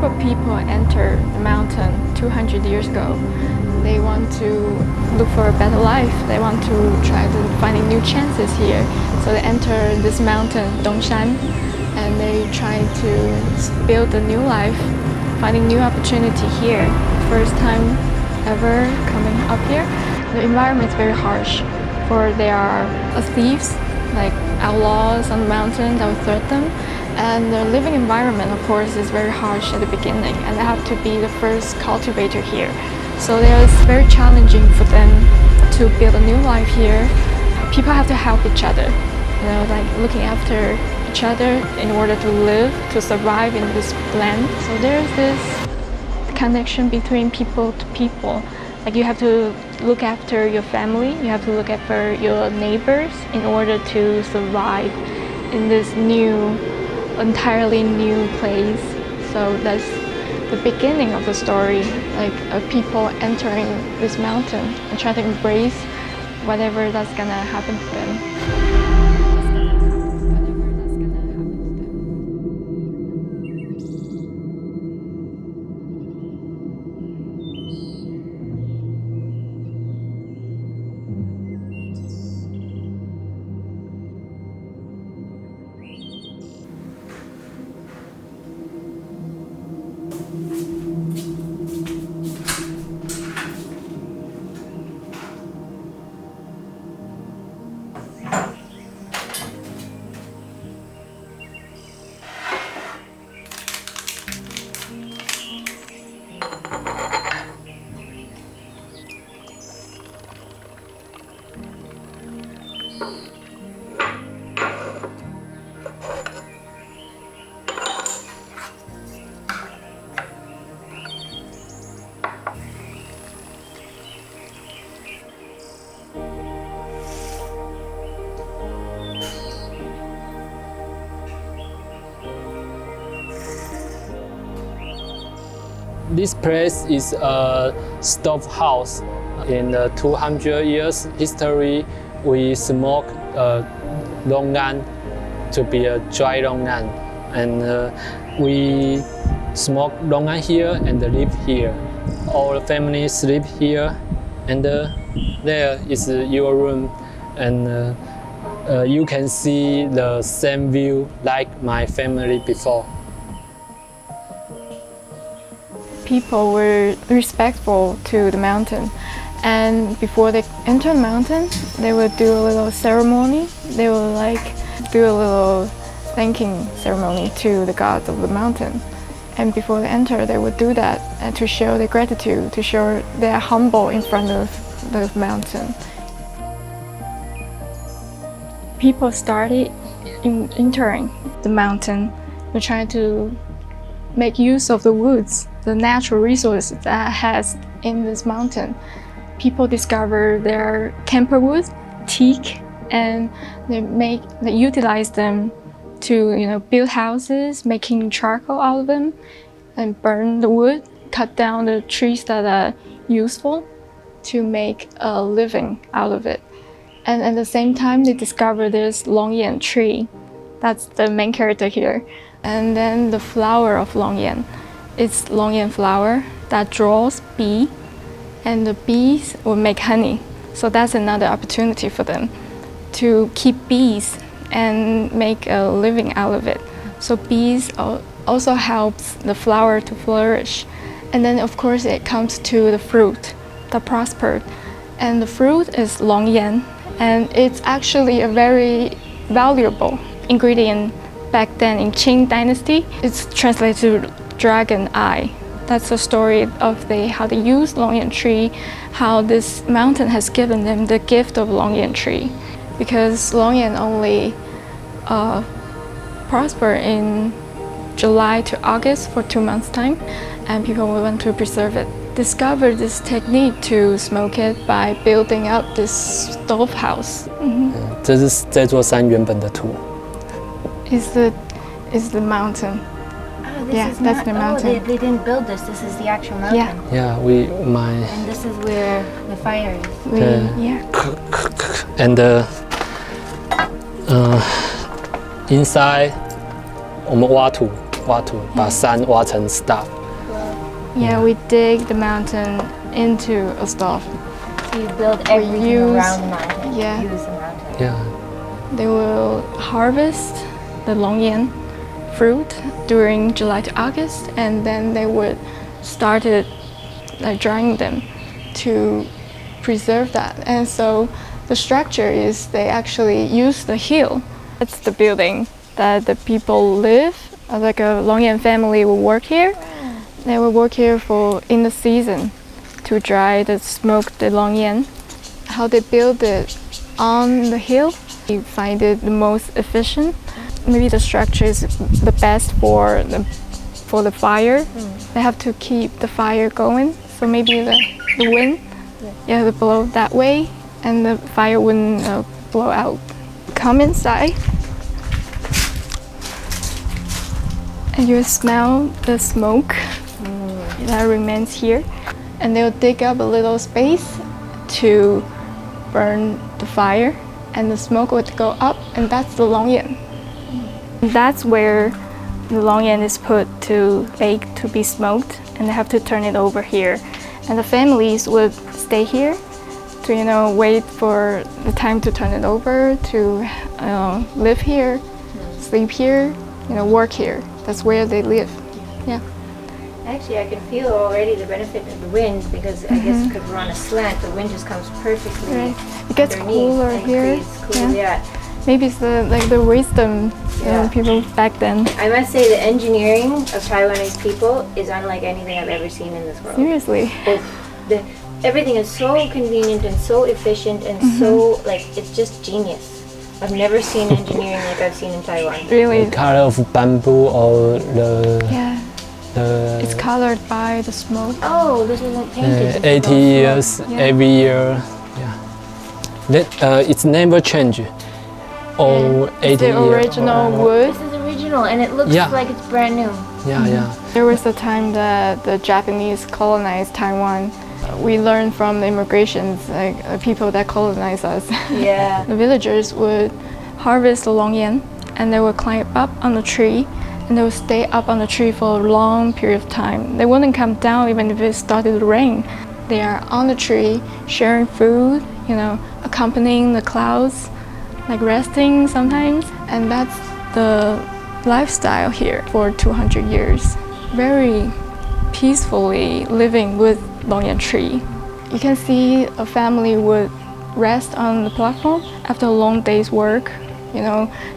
group of people entered the mountain 200 years ago. They want to look for a better life. They want to try to finding new chances here. So they enter this mountain, Dongshan, and they try to build a new life, finding new opportunity here. First time ever coming up here. The environment is very harsh, for there are thieves, like outlaws on the mountain that will threaten them. And the living environment, of course, is very harsh at the beginning, and they have to be the first cultivator here. So it's very challenging for them to build a new life here. People have to help each other, like looking after each other in order to live, to survive in this land. So there's this connection between people to people. Like you have to look after your family, you have to look after your neighbors in order to survive in this entirely new place. So that's the beginning of the story, like people entering this mountain and try to embrace whatever that's gonna happen to them. This place is a stove house. In the 200 years history, we smoke longan to be a dry longan, and we smoke longan here and live here. All the family sleep here, and there is your room, and you can see the same view like my family before. People were respectful to the mountain, and before they enter the mountain, they would do a little ceremony. They would do a little thanking ceremony to the gods of the mountain. And before they enter, they would do that and to show their gratitude, to show they are humble in front of the mountain. People started entering the mountain. They're trying to make use of the woods, the natural resources that has in this mountain. People discover their camper wood, teak, and they utilize them to build houses, making charcoal out of them, and burn the wood, cut down the trees that are useful to make a living out of it. And at the same time, they discover this longyan tree. That's the main character here. And then the flower of longyan. It's longyan flower that draws bee, and the bees will make honey. So that's another opportunity for them to keep bees and make a living out of it. So bees also helps the flower to flourish. And then of course it comes to the fruit that prospered. And the fruit is longyan, and it's actually a very valuable ingredient back then in Qing dynasty. It's translated to dragon eye. That's the story of how they use longyan tree, how this mountain has given them the gift of longyan tree. Because longyan only prosper in July to August for 2 months time, and people will want to preserve it. Discovered this technique to smoke it by building up this stove house. 这是这座山原本的图。Is the mountain? That's the mountain. They didn't build this. This is the actual mountain. Yeah, And this is where the fire is. And inside 我们挖土挖土，把山挖成 stuff。 Yeah, we dig the mountain into a stuff. So you build everything use- around the mountain. yeah. Use the mountain. Yeah. They will harvest the longyan fruit during July to August, and then they would start drying them to preserve that. And so the structure is they actually use the hill. It's the building that the people live. Like a longyan family will work here. They will work here for in the season to dry the smoked longyan. How they build it on the hill, we find it the most efficient. Maybe the structure is the best for the fire. They have to keep the fire going, so maybe the wind, they blow that way, and the fire wouldn't blow out. Come inside, and you smell the smoke that remains here, and they'll dig up a little space to burn the fire, and the smoke would go up, and that's the longyan. That's where the longyan is put to bake to be smoked, and they have to turn it over here. And the families would stay here to wait for the time to turn it over, to live here, sleep here, work here. That's where they live. Yeah. Actually, I can feel already the benefit of the wind because I guess because we're on a slant, the wind just comes perfectly Right. It gets underneath cooler and here. creates cool, yeah. Maybe it's the wisdom Yeah. people back then. I must say the engineering of Taiwanese people is unlike anything I've ever seen in this world. Seriously. Everything is so convenient and so efficient and so it's just genius. I've never seen engineering like I've seen in Taiwan. Really. The color of bamboo or Yeah. It's colored by the smoke. Oh, this isn't painted. 80 years Yeah. every year. Yeah. It's never changed. All 80 The years. original wood. This is original and it looks Yeah. like it's brand new. Yeah. There was a time that the Japanese colonized Taiwan. We learned from the immigrations, like people that colonized us. Yeah. The villagers would harvest the longyan, and they would climb up on the tree, and they would stay up on the tree for a long period of time. They wouldn't come down even if it started to rain. They are on the tree, sharing food, accompanying the clouds, like resting sometimes. And that's the lifestyle here for 200 years. Very peacefully living with longyan tree. You can see a family would rest on the platform after a long day's work,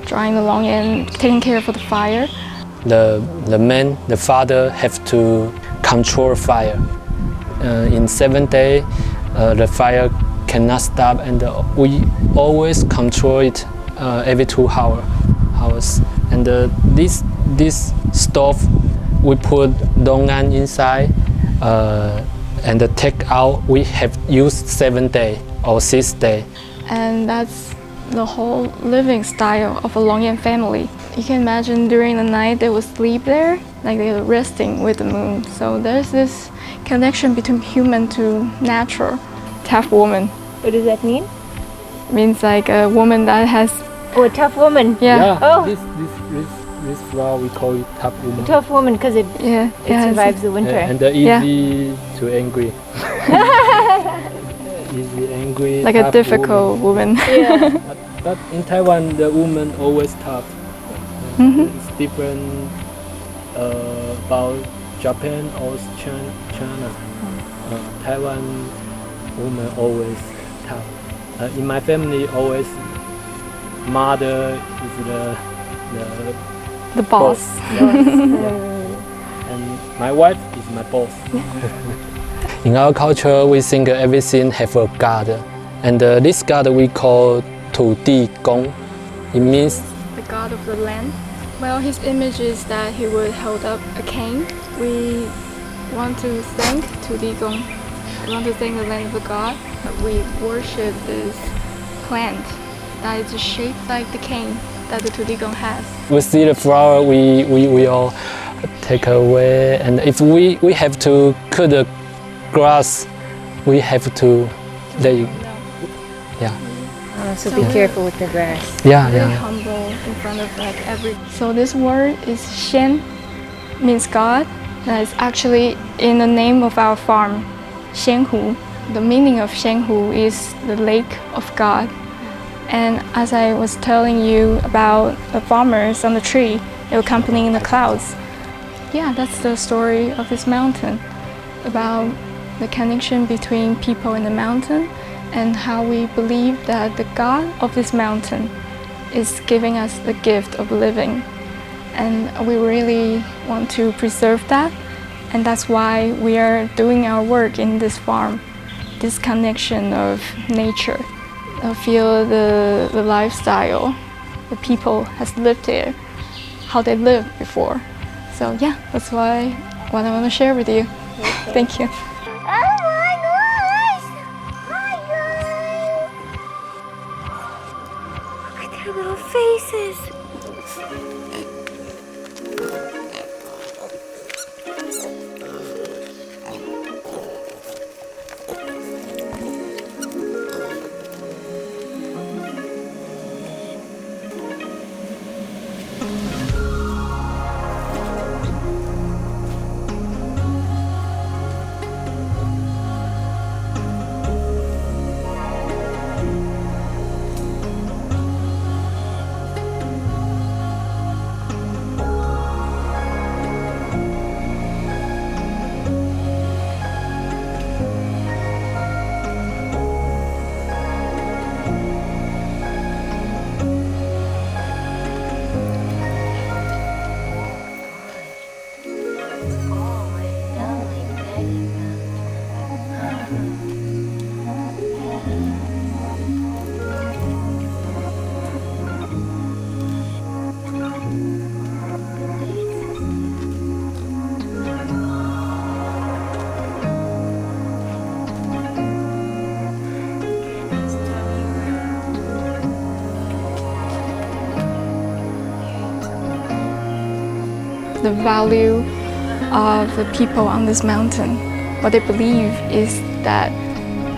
drying the longyan, taking care of the fire. The man, the father, have to control fire. In 7 days, the fire cannot stop, and we always control it every 2 hours. And this stove, we put longyan inside, and take out. We have used 7 days or 6 days. And that's the whole living style of a longyan family. You can imagine during the night they would sleep there, like they were resting with the moon. So there's this connection between human to natural. Tough woman. What does that mean? Means like a woman that has, Oh, a tough woman. yeah, Oh. This flower we call it tough woman. Tough woman because it survives the winter. And easy to angry. Easy angry. like a tough difficult woman. Yeah. But in Taiwan, the woman always tough. It's different about Japan or China. Taiwan woman always tough. In my family, always mother is The boss. and my wife is my boss. In our culture, we think everything have a god, and this god we call 土地公. It means The god of the land. Well, his image is that he would hold up a cane. We want to thank 土地公. We want to thank the land of the god. We worship this plant that is shaped like the cane that the 土地公 has. we see the flower, we all take away, and if we have to cut the grass, we have to let it. Yeah. So be careful with the grass. Yeah, Very yeah. humble in front of every. So this word is Shen. means God. That is actually in the name of our farm, Shanku. The meaning of Shanku is the lake of God. And as I was telling you about the farmers on the tree, they were accompanying the clouds. Yeah, that's the story of this mountain, about the connection between people in the mountain and how we believe that the God of this mountain is giving us the gift of living. And we really want to preserve that. And that's why we are doing our work in this farm, this connection of nature. I feel the lifestyle the people has lived there, how they lived before. So yeah, that's what I want to share with you. Okay. Thank you. Oh my gosh! Hi guys! Look at their little faces. The value of the people on this mountain, what they believe is that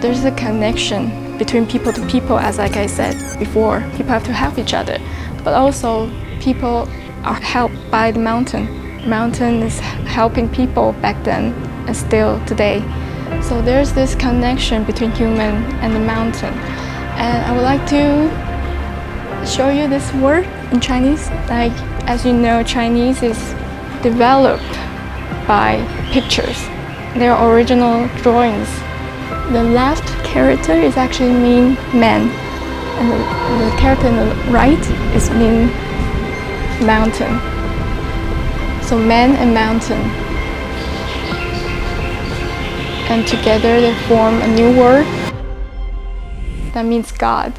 there's a connection between people to people, as like I said before. People have to help each other, but also people are helped by the mountain. The mountain is helping people back then and still today. So there's this connection between human and the mountain. And I would like to show you this word in Chinese. Like, as you know, Chinese is developed by pictures. They are original drawings. The left character is actually mean man, and the character on the right is mean mountain. So man and mountain, and together they form a new word that means God.